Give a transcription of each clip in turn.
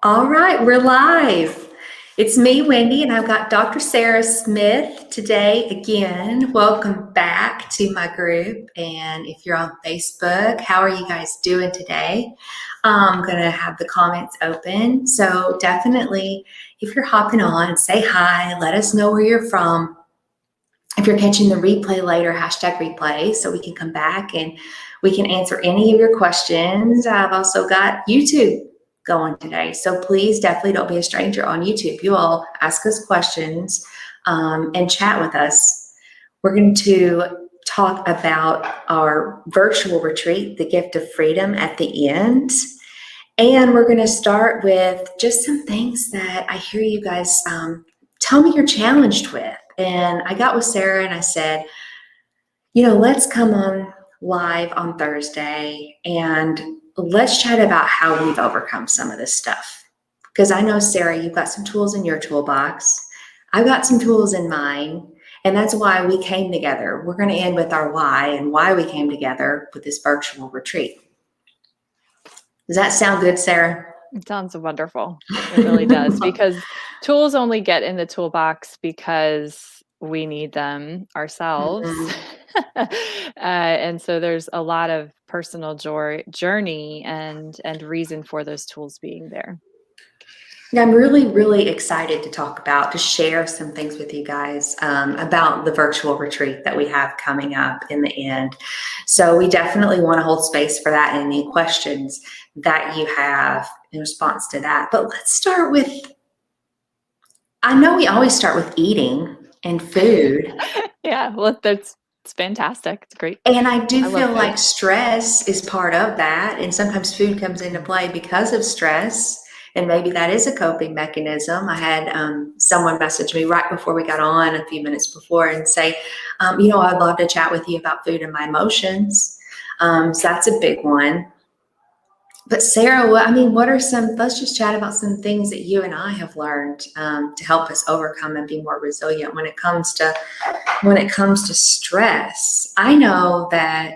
All right, we're live. It's me, Wendy, and I've got Dr. Sara Smith today again. Welcome back to my group. And if you're on Facebook, how are you guys doing today? I'm going to have the comments open. So definitely, if you're hopping on, say hi, let us know where you're from. If you're catching the replay later, hashtag replay, so we can come back and we can answer any of your questions. I've also got YouTube going today. So please definitely don't be a stranger on YouTube. You all ask us questions and chat with us. We're going to talk about our virtual retreat, the gift of freedom, at the end. And we're going to start with just some things that I hear you guys tell me you're challenged with. And I got with Sara and I said, let's come on live on Thursday and let's chat about how we've overcome some of this stuff. Because I know, Sara, you've got some tools in your toolbox. I've got some tools in mine. And that's why we came together. We're going to end with our why and why we came together with this virtual retreat. Does that sound good, Sara? It sounds wonderful. It really does. Because tools only get in the toolbox because we need them ourselves. And so there's a lot of personal journey and reason for those tools being there. Yeah, I'm really, really excited to share some things with you guys about the virtual retreat that we have coming up in the end. So we definitely want to hold space for that and any questions that you have in response to that. But let's start with, I know we always start with eating and food. Yeah, well, it's fantastic. It's great. And I do feel like stress is part of that. And sometimes food comes into play because of stress. And maybe that is a coping mechanism. I had someone message me right before we got on, a few minutes before, and say, I'd love to chat with you about food and my emotions. So that's a big one. But Sara, let's just chat about some things that you and I have learned to help us overcome and be more resilient when it comes to stress. I know that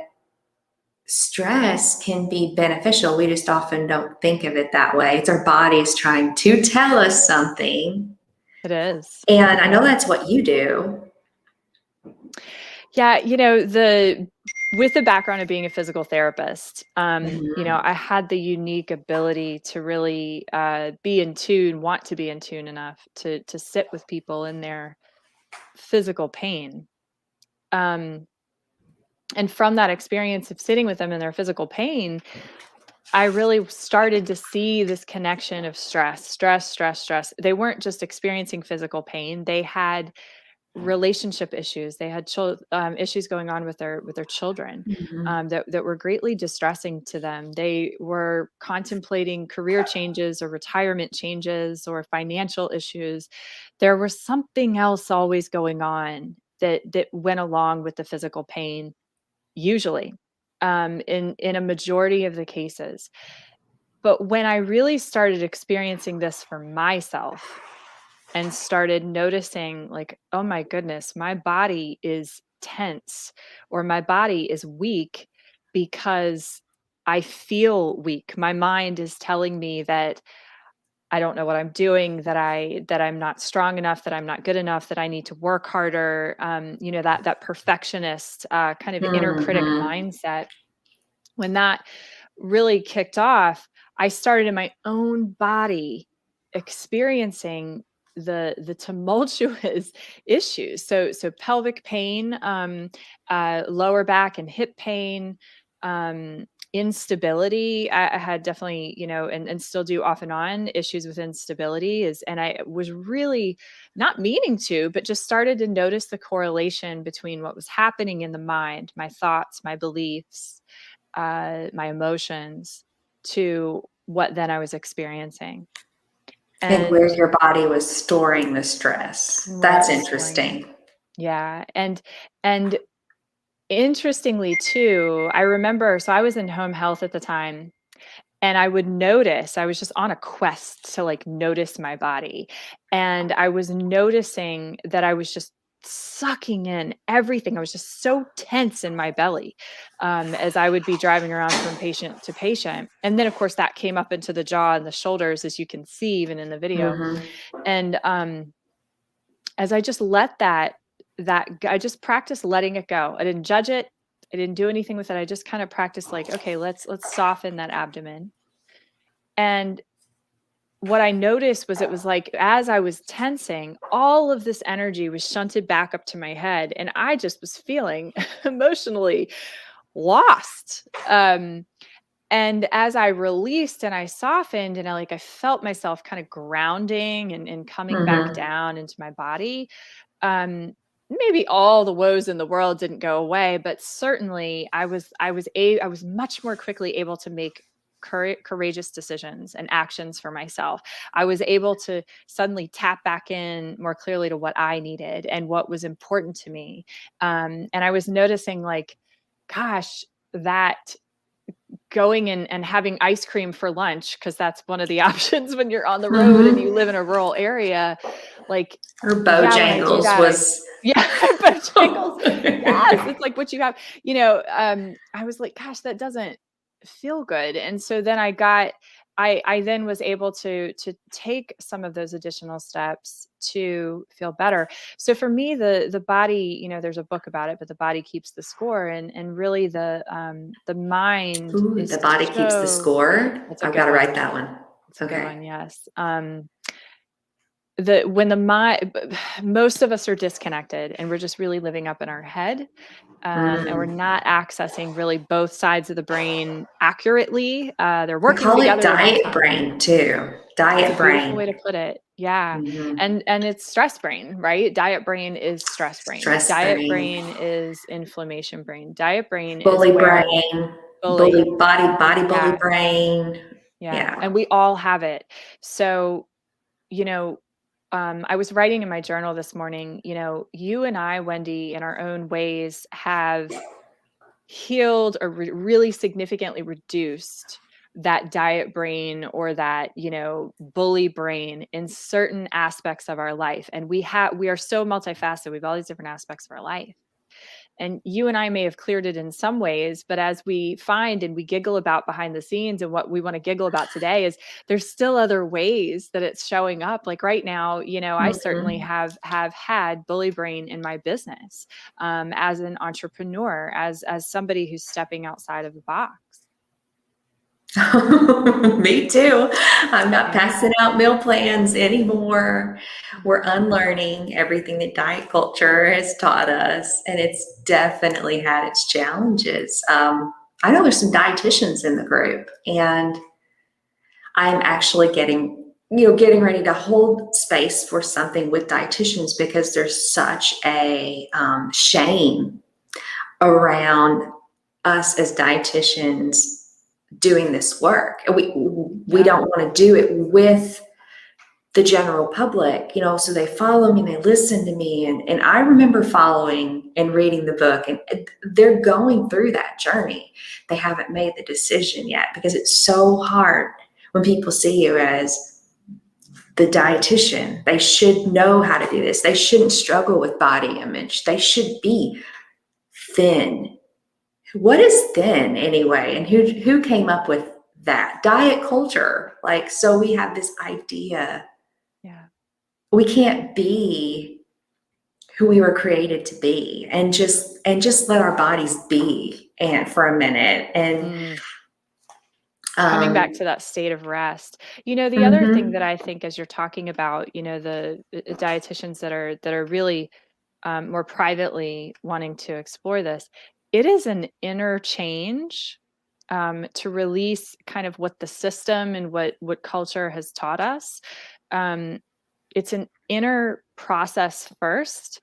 stress can be beneficial. We just often don't think of it that way. It's our bodies trying to tell us something. It is. And I know that's what you do. Yeah, with the background of being a physical therapist, I had the unique ability to really want to be in tune enough to sit with people in their physical pain. And from that experience of sitting with them in their physical pain, I really started to see this connection of stress. They weren't just experiencing physical pain. They had relationship issues. They had issues going on with their children that were greatly distressing to them. They were contemplating career changes or retirement changes or financial issues. There was something else always going on that went along with the physical pain, usually, in a majority of the cases. But when I really started experiencing this for myself and started noticing, like, oh my goodness, my body is tense or my body is weak because I feel weak. My mind is telling me that I don't know what I'm doing, that I'm not strong enough, that I'm not good enough, that I need to work harder. That perfectionist kind of inner critic mindset. When that really kicked off, I started in my own body experiencing the tumultuous issues. So pelvic pain, lower back and hip pain, instability. I had definitely, and still do off and on issues with instability and I was really not meaning to, but just started to notice the correlation between what was happening in the mind, my thoughts, my beliefs, my emotions, to what then I was experiencing. And where your body was storing the stress. That's interesting. Yeah. And interestingly too, I remember, so I was in home health at the time, and I was just on a quest to notice my body. And I was noticing that I was just sucking in everything. I was just so tense in my belly as I would be driving around from patient to patient. And then, of course, that came up into the jaw and the shoulders, as you can see even in the video. Mhm. And as I just let I just practiced letting it go. I didn't judge it. I didn't do anything with it. I just kind of practiced like, okay, let's soften that abdomen. And what I noticed was it was like, as I was tensing, all of this energy was shunted back up to my head. And I just was feeling emotionally lost. And as I released and I softened and I felt myself kind of grounding and coming back Mhm. down into my body, maybe all the woes in the world didn't go away, but certainly I was much more quickly able to make courageous decisions and actions for myself. I was able to suddenly tap back in more clearly to what I needed and what was important to me. And I was noticing like, gosh, that going and having ice cream for lunch, because that's one of the options when you're on the road and you Mhm. live in a rural area. Like, Or yeah, when I do Bojangles that, was yeah, Bojangles. Yes, it's like what you have, I was like, gosh, that doesn't feel good. And so then I then was able to take some of those additional steps to feel better. So for me, the body, there's a book about it, but the body keeps the score, and really the mind Ooh, The is Body Keeps the so. Score. That's a I've good gotta one. write that one. It's a good Okay. one. Yes. The when the mind, most of us are disconnected, and we're just really living up in our head, and we're Mm. not accessing really both sides of the brain accurately. They're I working call it together at all diet times. brain too. That's a Diet beautiful brain. way to put it. Yeah. Mhm. And it's stress brain, right? Diet brain is stress brain. Stress Diet brain. brain is inflammation brain. Diet brain is Bully where brain. Bully bully. body bully Yeah. brain. Yeah. Yeah. And we all have it. So, you know, I was writing in my journal this morning, you and I, Wendy, in our own ways have healed or really significantly reduced that diet brain or that bully brain in certain aspects of our life. And we are so multifaceted. We have all these different aspects of our life, and you and I may have cleared it in some ways, but as we find and we giggle about behind the scenes, and what we want to giggle about today is there's still other ways that it's showing up. Like right now, I certainly Mhm. have had bully brain in my business, as an entrepreneur, as somebody who's stepping outside of the box. Me too. I'm not Yeah. passing out meal plans anymore. We're unlearning everything that diet culture has taught us, and it's definitely had its challenges. I know there's some dietitians in the group, and I'm actually getting ready to hold space for something with dietitians because there's such a shame around us as dietitians doing this work. And we Yeah. don't want to do it with the general public, so they follow me and they listen to me. And I remember following and reading the book, and they're going through that journey. They haven't made the decision yet because it's so hard when people see you as the dietitian. They should know how to do this. They shouldn't struggle with body image. They should be thin. What is thin anyway? And who came up with that? Diet culture. Like, so we have this idea Yeah. we can't be who we were created to be, and just let our bodies be and for a minute. And Mm. Coming back um to that state of rest. The other thing that mhm. I think, as you're talking about, the dietitians that are really more privately wanting to explore this, it is an inner change, to release kind of what the system and what culture has taught us. Um, it's an inner process first,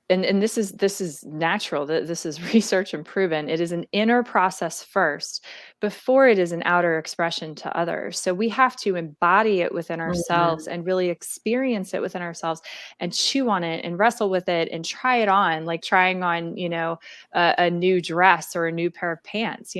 and this is natural, that this is research and proven. It is an inner process first before it is an outer expression to others. So we have to embody it within ourselves Mhm. and really experience it within ourselves, and chew on it and wrestle with it and try it on, like trying on a new dress or a new pair of pants.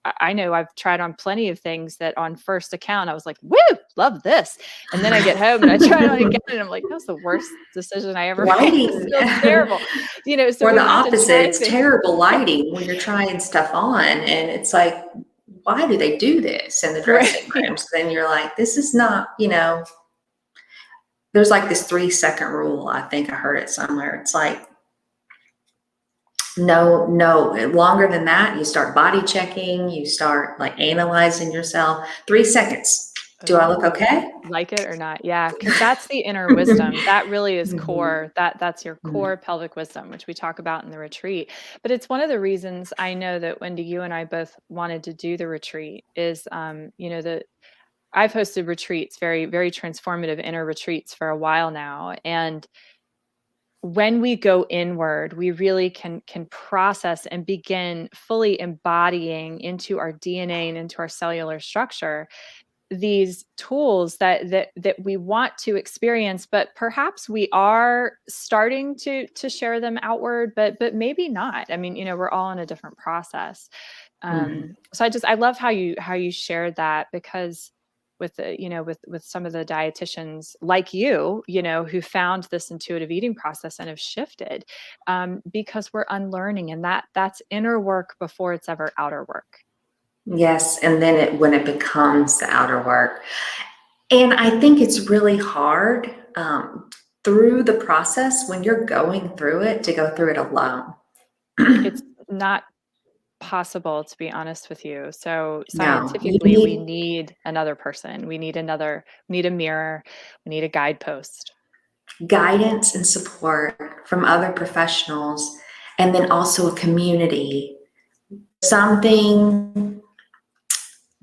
I know I've tried on plenty of things that on first account I was like, woo, love this. And then I get home and I try it on again and I'm like, that was the worst decision I ever made. This Lighting. feels terrible. So Or we the have to opposite, try it's things. terrible lighting when you're trying stuff on, and it's like, why do they do this in the dressing Right. rooms? Then you're like, this is not, there's like this 3-second rule. I think I heard it somewhere. It's like, no, longer than that, you start body checking, you start like analyzing yourself. 3 seconds. Do I look Oh, okay? like it or not? Yeah, because that's the inner wisdom. That really is Mhm. core. That's your core pelvic wisdom, which we talk about in the retreat. But it's one of the reasons I know that Wendy, you and I both wanted to do the retreat is, that I've hosted retreats, very, very transformative inner retreats for a while now. And when we go inward, we really can process and begin fully embodying into our DNA and into our cellular structure these tools that we want to experience, but perhaps we are starting to share them outward, but maybe not. I mean, we're all in a different process. Mhm. So I love how you shared that, because with the with some of the dietitians like who found this intuitive eating process and have shifted, because we're unlearning, and that's inner work before it's ever outer work. Yes, and then when it becomes the outer work. And I think it's really hard through the process when you're going through it to go through it alone. It's not possible, to be honest with you. So No, you scientifically, we need need another person. We need a mirror, we need a guidepost. guidance and support from other professionals, and then also a community. Something,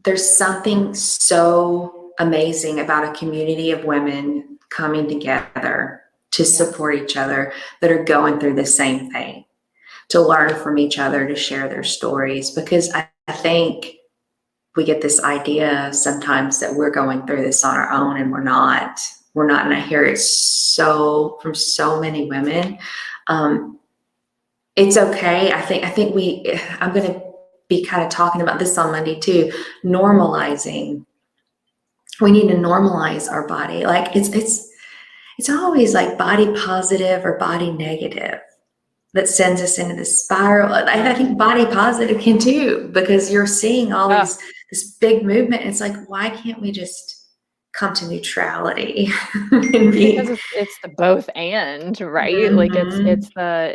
there's something so amazing about a community of women coming together to Yeah. support each other that are going through the same thing, to learn from each other, to share their stories. Because I think we get this idea sometimes that we're going through this on our own, and we're not. We're not. And I hear it from so many women. It's okay. I'm going to be kind of talking about this on Monday too. Normalizing. We need to normalize our body. Like it's always like body positive or body negative that sends us into this spiral. I think body positive can too, because you're seeing all Oh, this big movement. It's like, why can't we just come to neutrality and because be? it's the both and, right? Like Mhm.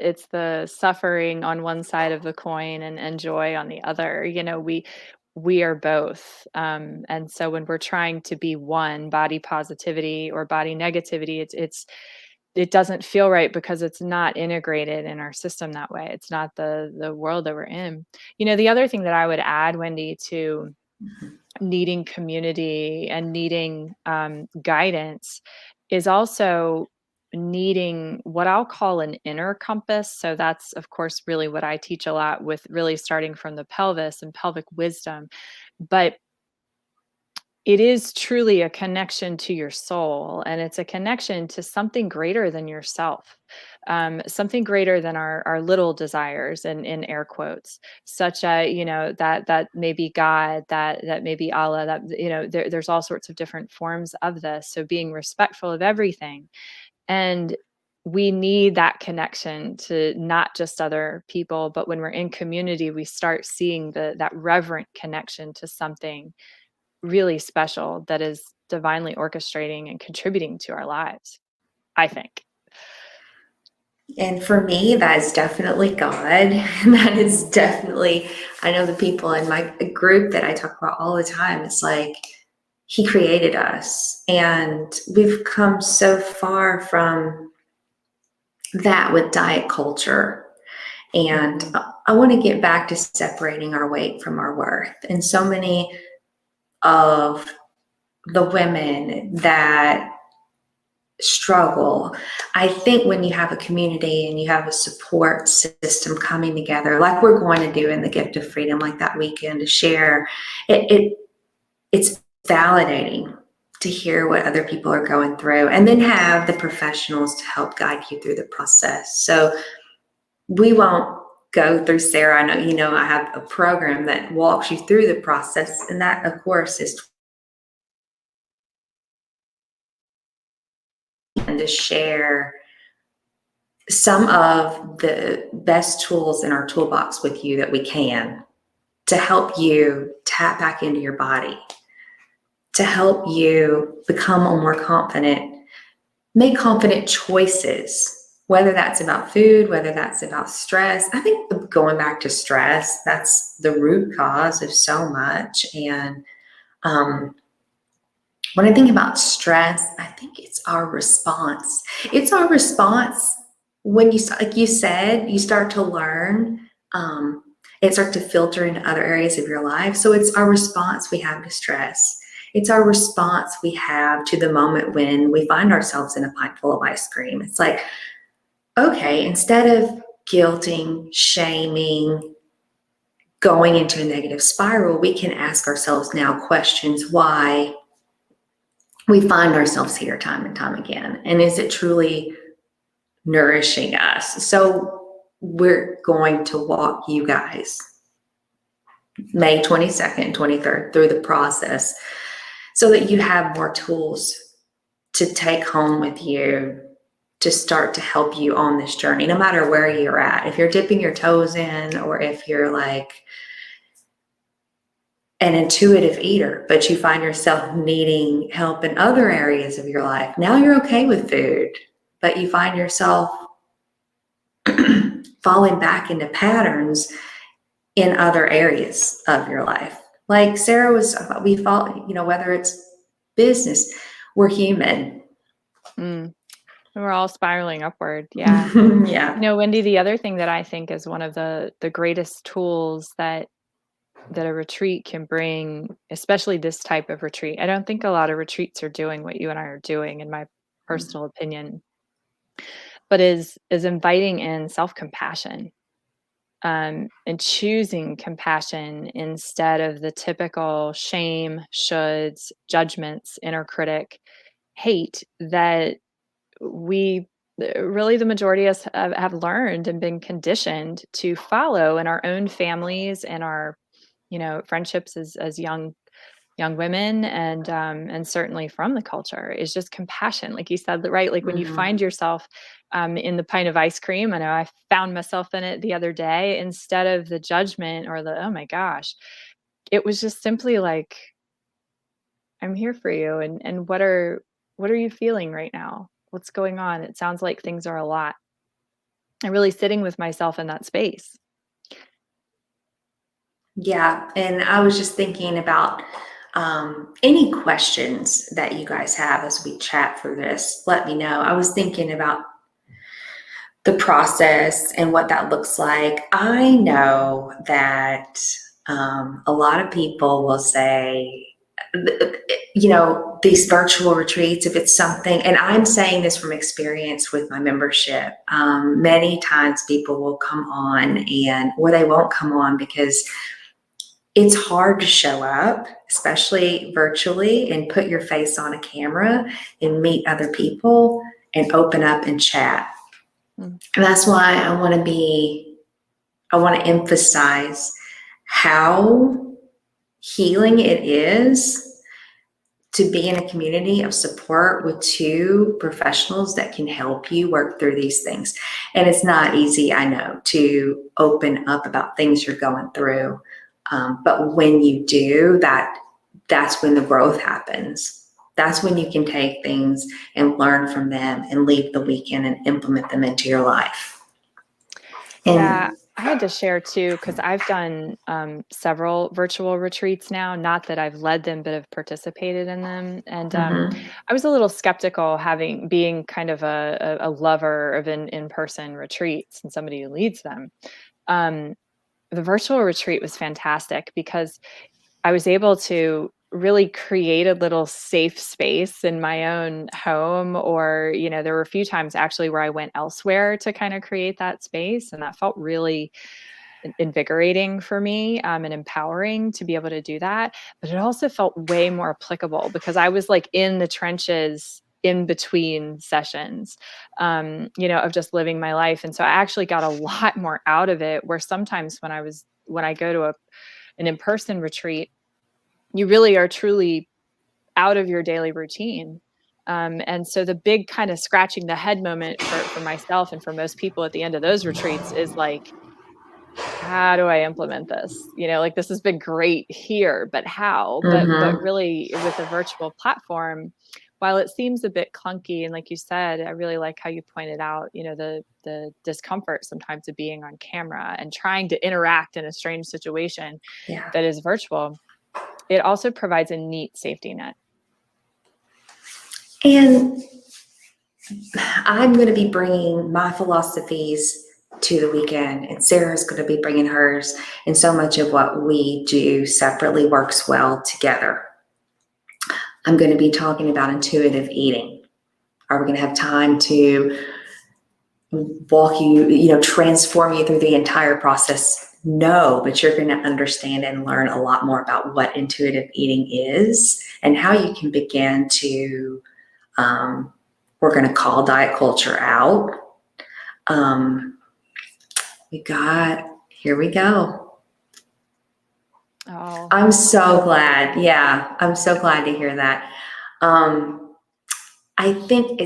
it's the suffering on one side of the coin and joy on the other. We are both. And so when we're trying to be one, body positivity or body negativity, it doesn't feel right because it's not integrated in our system that way. It's not the world that we're in. The other thing that I would add, Wendy, to needing community and needing guidance is also needing what I'll call an inner compass. So that's, of course, really what I teach a lot, with really starting from the pelvis and pelvic wisdom. But it is truly a connection to your soul, and it's a connection to something greater than yourself, something greater than our little desires, and in air quotes, such a that may be God, that may be Allah, that there's all sorts of different forms of this. So being respectful of everything, and we need that connection to not just other people, but when we're in community, we start seeing that reverent connection to something really special that is divinely orchestrating and contributing to our lives, I think. And for me, that is definitely God. That is definitely, I know the people in my group that I talk about all the time. It's like He created us, and we've come so far from that with diet culture. And Mhm. I want to get back to separating our weight from our worth. And so many of the women that struggle, I think when you have a community and you have a support system coming together, like we're going to do in the Gift of Freedom, like that weekend, to share, it's validating to hear what other people are going through, and then have the professionals to help guide you through the process. So we won't go through, Sarah, I know I have a program that walks you through the process, and that of course is can to share some of the best tools in our toolbox with you that we can to help you tap back into your body, to help you become a more confident, make confident choices, whether that's about food, whether that's about stress. I think going back to stress, that's the root cause of so much. And when I think about stress, I think it's our response. It's our response when you, like you said, you start to learn, and start to filter into other areas of your life. So it's our response we have to stress. It's our response we have to the moment when we find ourselves in a pint full of ice cream. It's like, okay, instead of guilting, shaming, going into a negative spiral, we can ask ourselves now questions why we find ourselves here time and time again. And is it truly nourishing us? So we're going to walk you guys May 22nd, 23rd through the process so that you have more tools to take home with you to start to help you on this journey, no matter where you're at. If you're dipping your toes in, or if you're like an intuitive eater, but you find yourself needing help in other areas of your life. Now you're okay with food, but you find yourself falling back into patterns in other areas of your life. Like Sarah was, we fall, whether it's business, we're human. We're all spiraling upward. Yeah. Yeah. Wendy, the other thing that I think is one of the greatest tools that a retreat can bring, especially this type of retreat. I don't think a lot of retreats are doing what you and I are doing, in my personal opinion, but is inviting in self-compassion, and choosing compassion instead of the typical shame, shoulds, judgments, inner critic, hate that we really, the majority of us have learned and been conditioned to follow in our own families and our friendships as young women, and certainly from the culture, is just compassion, like you said, right? Like when you find yourself in the pint of ice cream. I know I found myself in it the other day. Instead of the judgment or the, oh my gosh, it was just simply like, I'm here for you, and what are you feeling right now? What's going on? It sounds like things are a lot. And really sitting with myself in that space. Yeah. And I was just thinking about any questions that you guys have as we chat through this. Let me know. I was thinking about the process and what that looks like. I know that a lot of people will say, these virtual retreats, if it's something, and I'm saying this from experience with my membership, many times people will come on or they won't come on because it's hard to show up, especially virtually, and put your face on a camera and meet other people and open up and chat. And that's why I want to emphasize how healing it is to be in a community of support with two professionals that can help you work through these things. And it's not easy, I know, to open up about things you're going through. But when you do, that's when the growth happens. That's when you can take things and learn from them and leave the weekend and implement them into your life. Yeah, I had to share too, because I've done several virtual retreats now. Not that I've led them, but have participated in them. And I was a little skeptical, being kind of a lover of in-person retreats and somebody who leads them. The virtual retreat was fantastic because I was able to really create a little safe space in my own home, or, there were a few times actually where I went elsewhere to kind of create that space. And that felt really invigorating for me, and empowering to be able to do that. But it also felt way more applicable because I was like in the trenches in between sessions, of just living my life. And so I actually got a lot more out of it, where sometimes when I go to an in-person retreat, you really are truly out of your daily routine. And so the big kind of scratching the head moment for myself and for most people at the end of those retreats is like, how do I implement this? Like this has been great here, but how? But Mm-hmm. really with a virtual platform, while it seems a bit clunky, and like you said, I really like how you pointed out, the discomfort sometimes of being on camera and trying to interact in a strange situation Yeah. that is virtual. It also provides a neat safety net. And I'm going to be bringing my philosophies to the weekend, and Sarah's going to be bringing hers. And so much of what we do separately works well together. I'm going to be talking about intuitive eating. Are we going to have time to walk you, transform you through the entire process? No, but you're going to understand and learn a lot more about what intuitive eating is and how you can begin to, we're going to call diet culture out. Here we go. Oh, I'm so glad. Yeah, I'm so glad to hear that. I think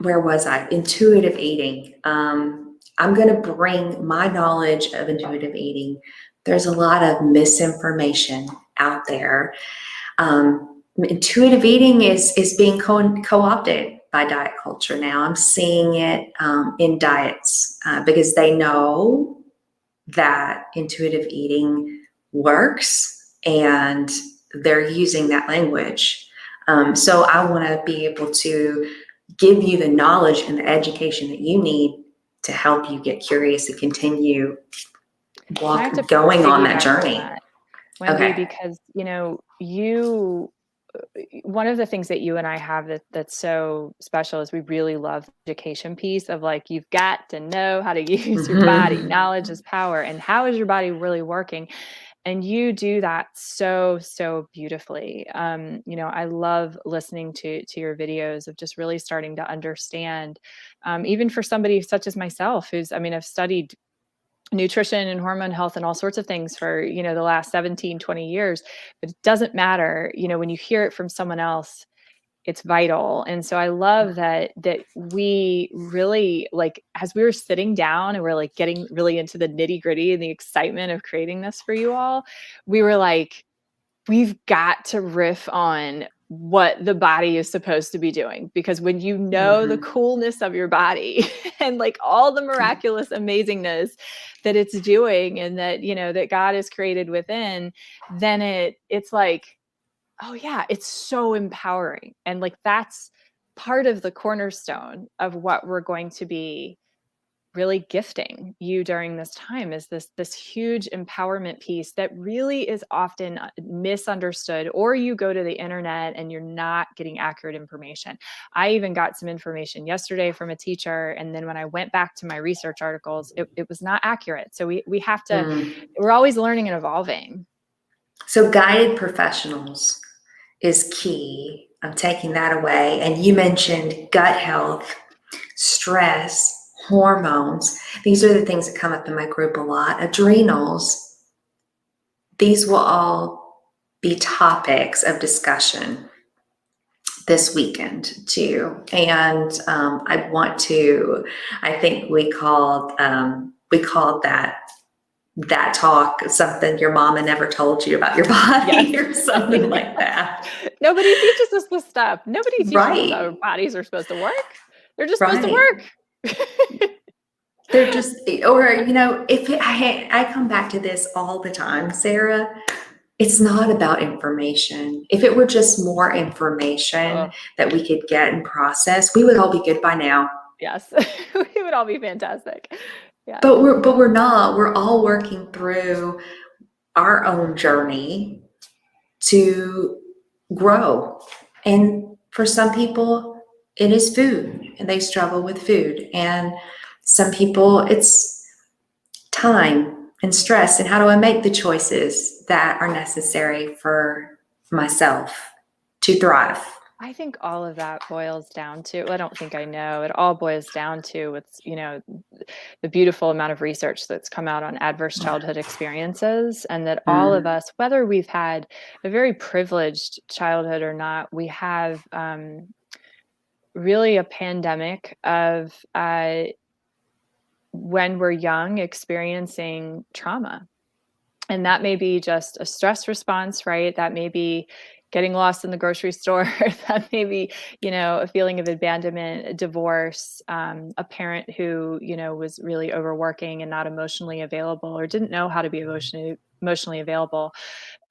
where was I? Intuitive eating. I'm going to bring my knowledge of intuitive eating. There's a lot of misinformation out there. Intuitive eating is being co-opted by diet culture now. I'm seeing it in diets because they know that intuitive eating works and they're using that language. So I want to be able to give you the knowledge and the education that you need to help you get curious and continue I have to going on that piggyback on journey. that, Wendy, Okay. because one of the things that you and I have that's so special is we really love the education piece of like, you've got to know how to use your body. Mm-hmm. Knowledge is power. And how is your body really working? And you do that so beautifully. I love listening to your videos of just really starting to understand, even for somebody such as myself, I've studied nutrition and hormone health and all sorts of things for the last 17, 20 years, but it doesn't matter when you hear it from someone else, it's vital. And so I love that we really, like, as we were sitting down and we're like getting really into the nitty gritty and the excitement of creating this for you all, we were like, we've got to riff on what the body is supposed to be doing, because when you know the Mm-hmm. coolness of your body and like all the miraculous amazingness that it's doing, and that that God has created within, then it's like, oh yeah, it's so empowering. And like that's part of the cornerstone of what we're going to be really gifting you during this time, is this huge empowerment piece that really is often misunderstood, or you go to the internet and you're not getting accurate information. I even got some information yesterday from a teacher, and then when I went back to my research articles, it was not accurate. So we have to, Mm. we're always learning and evolving. So guided professionals is key. I'm taking that away. And you mentioned gut health, stress, hormones. These are the things that come up in my group a lot. Adrenals. These will all be topics of discussion this weekend too. And I think we called that talk something your mama never told you about your body. Yes. Or something like that. Nobody teaches us this stuff. Nobody teaches us how our Right. bodies are supposed to work. They're just supposed to Right. work. They're just, or, I come back to this all the time, Sarah. It's not about information. If it were just more information Oh, that we could get and process, we would all be good by now. yes. We would all be fantastic. Yes. But we're not. We're all working through our own journey to grow. And for some people, it is food, and they struggle with food. And some people, it's time and stress. And how do I make the choices that are necessary for myself to thrive? I think all of that boils down to, well, I don't think I know, it all boils down to what's, the beautiful amount of research that's come out on adverse childhood experiences, and that all of Mm, us, whether we've had a very privileged childhood or not, we have really a pandemic of when we're young experiencing trauma. And that may be just a stress response, right? That may be getting lost in the grocery store. That may be, a feeling of abandonment, a divorce, a parent who, was really overworking and not emotionally available or didn't know how to be emotionally available.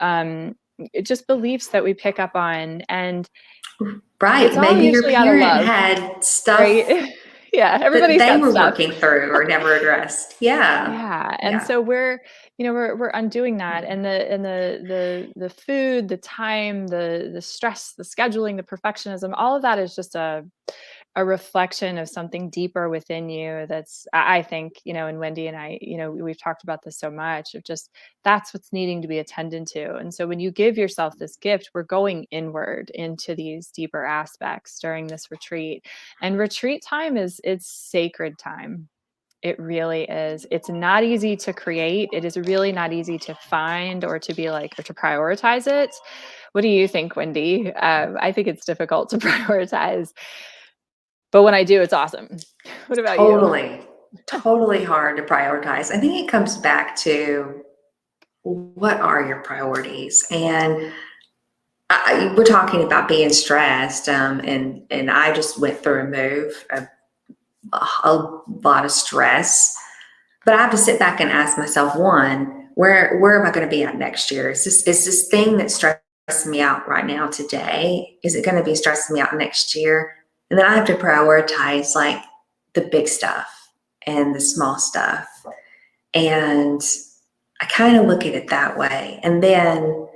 It just beliefs that we pick up on, and it's Right. all Maybe your usually out of parent love, had stuff right? Yeah, that everybody's they got were stuff. working through or never addressed. Yeah. Yeah, and Yeah. so we're undoing that, and the food, the time, the stress, the scheduling, the perfectionism, all of that is just a reflection of something deeper within you. That's I think, and Wendy and I, we've talked about this so much of just that's what's needing to be attended to. And so when you give yourself this gift, we're going inward into these deeper aspects during this retreat. And retreat time it's sacred time. It really is. It's not easy to create. It is really not easy to find or to be like or to prioritize it. What do you think, Wendy? I think it's difficult to prioritize, but when I do, it's awesome. What about you? Totally. Totally hard to prioritize. I think it comes back to what are your priorities? And we're talking about being stressed, and I just went through a move, a lot of stress. But I have to sit back and ask myself, one, where am I going to be at next year? Is this thing that stressing me out right now today? Is it going to be stressing me out next year? And then I have to prioritize like the big stuff and the small stuff. And I kind of look at it that way. And then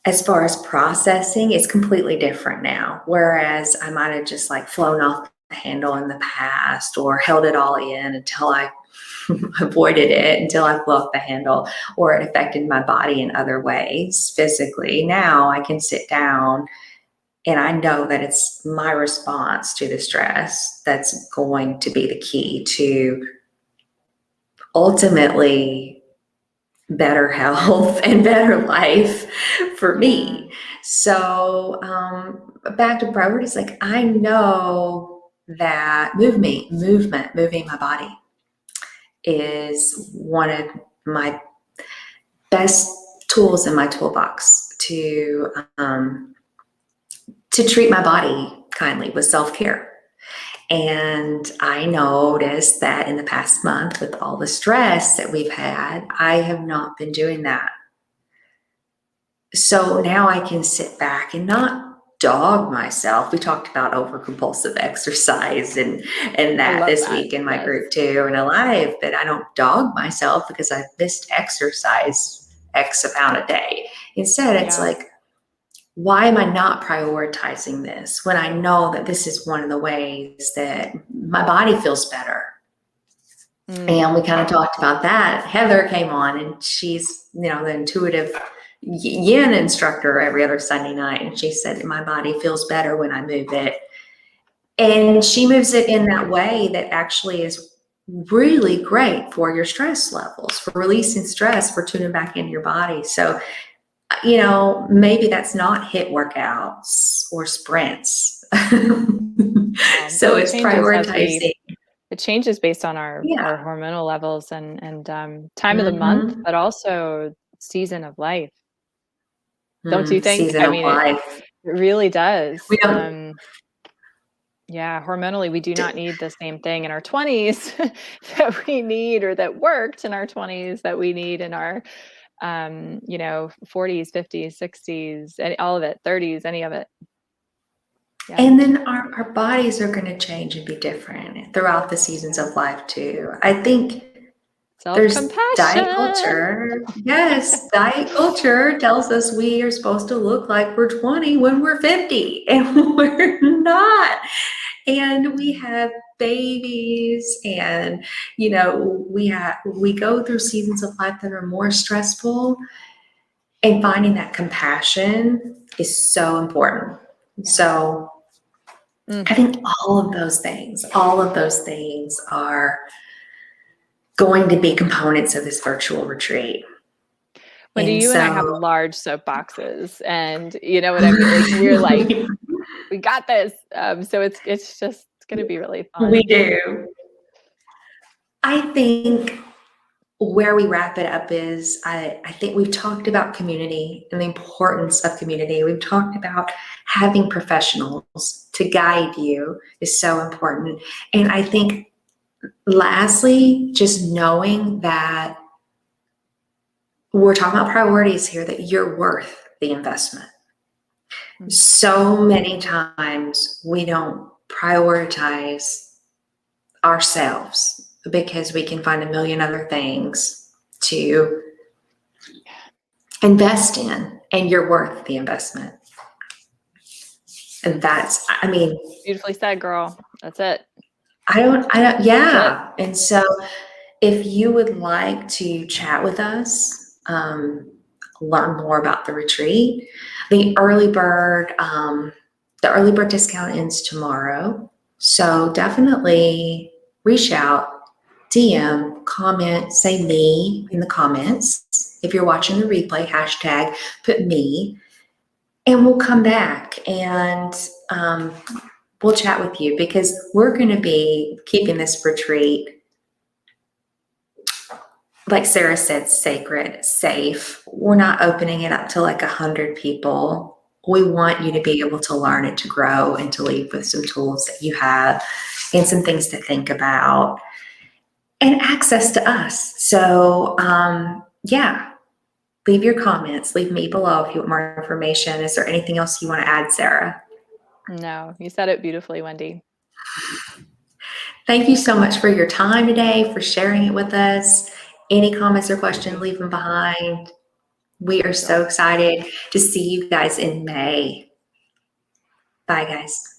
as far as processing, it's completely different now. Whereas I might have just like flown off the handle in the past or held it all in until I avoided it, until I flew off the handle, or it affected my body in other ways physically. Now I can sit down and I know that it's my response to the stress that's going to be the key to ultimately better health and better life for Yeah. me. So back to priorities, like I know that moving my body is one of my best tools in my toolbox to treat my body kindly with self-care. And I noticed that in the past month, with all the stress that we've had, I have not been doing that. So now I can sit back and not dog myself. We talked about over compulsive exercise and I that love this that. week in my Yes. group too and alive, but I don't dog myself because I've missed exercise X amount a day. Instead, it's Yeah. like, why am I not prioritizing this when I know that this is one of the ways that my body feels better? And we Mm. kind of talked about that. Heather came on and she's, the intuitive yin instructor every other Sunday night. And she said, my body feels better when I move it. And she moves it in that way that actually is really great for your stress levels, for releasing stress, for tuning back into your body. So, maybe that's not HIIT workouts or sprints. Well, So it it's changes as prioritizing. it changes based on our Yeah. hormonal levels and time of the month, Mm-hmm. but also season of life. Don't you think? Season I of mean, it life. really does. We don't. Yeah, hormonally, we do not need the same thing in our 20s that we need or that worked in our 20s that we need in our 40s, 50s, 60s, and all of it, 30s, any of it. Yeah. And then our bodies are going to change and be different throughout the seasons of life too. I think there's diet Self-compassion. culture. Yes, diet culture tells us we are supposed to look like we're 20 when we're 50, and we're not. And we have babies, and we go through seasons of life that are more stressful, and finding that compassion is so important. Yeah. So Mm. I think all of those things are going to be components of this virtual retreat. Wendy, And you and I have so large soapboxes, and you know what I mean? Like we're like We got this. So it's going to be really We fun. do. I think where we wrap it up is I think we've talked about community and the importance of community. We've talked about having professionals to guide you is so important. And I think lastly, just knowing that we're talking about priorities here, that you're worth the investment. Mhm. So many times we don't prioritize ourselves because we can find a million other things to invest in, and you're worth the investment. And that's, I mean, Beautifully said, girl. That's it. yeah. And so if you would like to chat with us, learn more about the retreat, the early bird discount ends tomorrow. So definitely reach out, DM, comment, say me in the comments. If you're watching the replay, hashtag put me, and we'll come back and we'll chat with you, because we're going to be keeping this retreat, like Sara said, sacred, safe. We're not opening it up to like 100 people. We want you to be able to learn it, to grow, and to leave with some tools that you have and some things to think about and access to us. So, yeah, leave your comments. Leave me below if you want more information. Is there anything else you want to add, Sara? No, you said it beautifully, Wendy. Thank you so much for your time today, for sharing it with us. Any comments or questions, leave them behind. We are so excited to see you guys in May. Bye, guys.